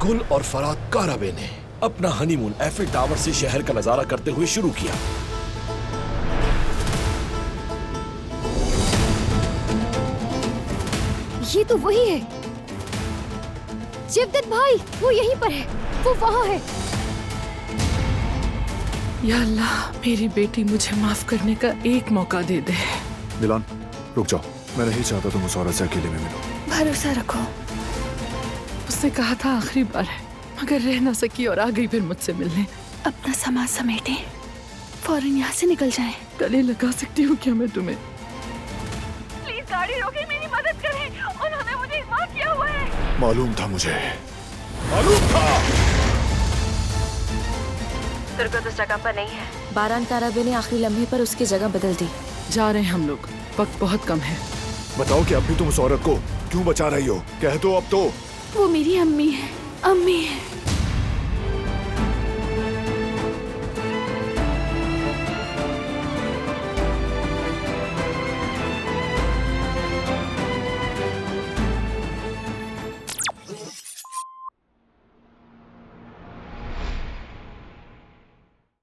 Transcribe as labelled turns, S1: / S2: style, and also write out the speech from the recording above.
S1: गुल और फराद काराबे ने अपना हनीमून एफिल टावर से शहर का नजारा करते हुए शुरू किया।
S2: ये तो वही है जवदत भाई, वो यहीं पर है, वो वहाँ है।
S3: या अल्लाह, मेरी बेटी मुझे माफ करने का एक मौका दे दे।
S4: दिलान, रुक जाओ, मैं नहीं चाहता तुम उस औरत से अकेले में मिलो।
S3: भरोसा रखो, उसने कहा था आखिरी बार है, मगर रह ना सकी और आ गई फिर मुझसे मिलने।
S5: अपना सामान समेटें, फौरन यहाँ से निकल जाएं।
S3: गले लगा सकती हूँ क्या मैं तुम्हें?
S5: प्लीज गाड़ी रोके, मेरी मदद करें, उन्होंने मुझे इग्नोर किया हुआ है।
S4: मालूम था मुझे,
S1: मालूम था।
S6: तुर्क उस जगह पर नहीं है। बारान काराबे ने आखिरी लम्हे पर उसकी जगह बदल दी।
S3: जा रहे हैं हम लोग, वक्त बहुत कम है।
S4: बताओ कि अब भी तुम उस औरत को क्यों बचा रही हो? कह दो अब तो।
S5: वो मेरी अम्मी है, अम्मी है।